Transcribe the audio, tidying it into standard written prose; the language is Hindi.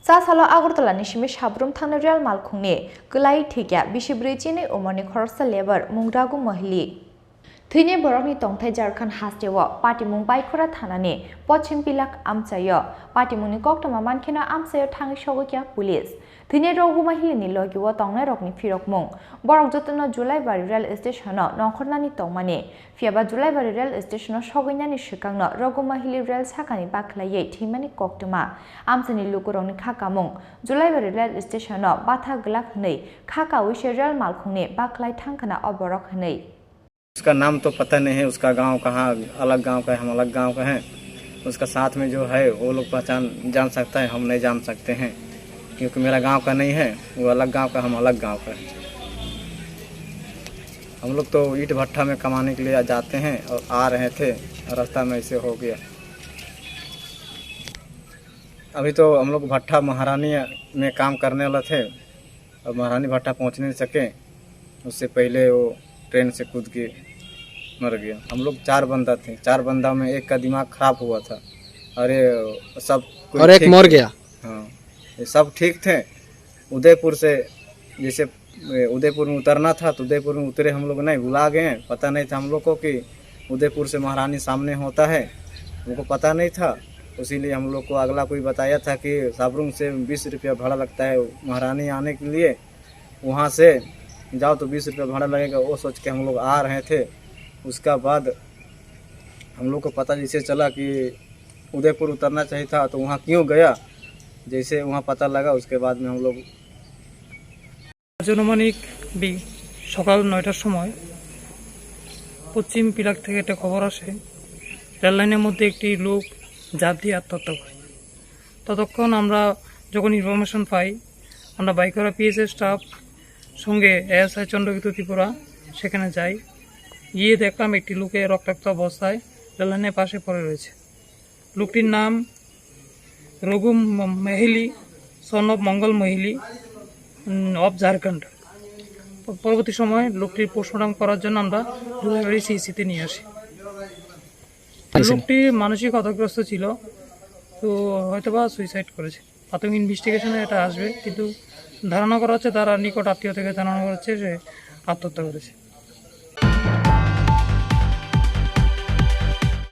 सा सालो आगरतला निसिमे साब्रुम थांनो रेल मालखुंनि गलाई थैया बिसिब्रै चिनि उमरनि खरसा लेबर मुंग्रागु महिली थैनि बरकनि तंथाय झारखंड हास्टेव पाटिमुं बाइखरा थानानि पश्चिम पिलाक आमचायो पाटिमुंनि कक्टमा मानखेना आमचायो थाङै सगैया पुलिस थैनि रगु महिलीनि लगिव तंनाय रकनि फिरकमुं बरक जतन जुलाइबारि रेल स्टेशनाव नखरनानि तंमानि फियाबा जुलाइबारि रेल स्टेशनाव सगैनानि सिगांनो रगु महिली रेल साखानि बाख्लायै थैमानि कक्टमा आमचानि लुगुरंनि खाकामुं जुलाइबारि रेल स्टेशनाव बाथा गलाक हनै खाका विशे रेल मालखुंनि बाख्लाय थांखना अबरक हनै। उसका नाम तो पता नहीं है, उसका गांव कहाँ अलग गांव का है, हम अलग गांव का हैं। उसका साथ में जो है वो लोग पहचान जान सकता है, हम नहीं जान सकते हैं क्योंकि मेरा गांव का नहीं है, वो अलग गांव का, हम अलग गांव का है। हम लोग तो ईंट भट्ठा में कमाने के लिए जाते हैं और आ रहे थे, रास्ता में ऐसे हो गया। अभी तो हम लोग भट्ठा महारानी में काम करने वाला थे और महारानी भट्ठा पहुँच नहीं सके, उससे पहले वो ट्रेन से कूद के मर गया। हम लोग 4 बंदा थे, 4 बंदा में एक का दिमाग खराब हुआ था और ये सब और एक मर गया। हाँ, ये सब ठीक थे। उदयपुर से जैसे उदयपुर में उतरना था तो उदयपुर में उतरे, हम लोग नहीं भुला गए, पता नहीं था हम लोग को कि उदयपुर से महारानी सामने होता है, हमको पता नहीं था। इसीलिए हम लोग को अगला कोई बताया था कि साबरुम से 20 रुपया भाड़ा लगता है महारानी आने के लिए, वहाँ से जाओ तो 20 रुपया भाड़ा लगेगा, वो सोच के हम लोग आ रहे थे। उसका बाद हम लोग को पता जैसे चला कि उदयपुर उतरना चाहिए था तो वहाँ क्यों गया, जैसे वहाँ पता लगा उसके बाद में हम लोग अनुमानिक सकाल 9টার समय पश्चिम पिलाक থেকে একটা খবর আসে রেল লাইনের মধ্যে একটি লোক ঝাঁপ দিয়ে আত্মহত্যা করে। ততক্ষণ আমরা যখন ইনফরমেশন পাই আমরা বাইকরা পিএসএ স্টাফ সঙ্গে এএসআই চন্দ্রকিত ত্রিপুরা সেখানে যাই, গিয়ে দেখলাম একটি লোকে রক্তাক্ত অবস্থায় রেল লাইনের পাশে পড়ে রয়েছে। লোকটির নাম Raghu Mehili, son of Mangal Mehili of Jharkhand. পরবর্তী সময় লোকটির পোস্টমর্টম করার জন্য আমরা জুলাইবাড়ি সিইসিতে নিয়ে আসি। লোকটি মানসিক হতাগ্রস্ত ছিল, তো হয়তোবা সুইসাইড করেছে। প্রাথমিক ইনভেস্টিগেশনে এটা আসবে, কিন্তু ধারণা করা হচ্ছে তারা নিকট আত্মীয় থেকে জানানো হচ্ছে যে আত্মহত্যা করেছে।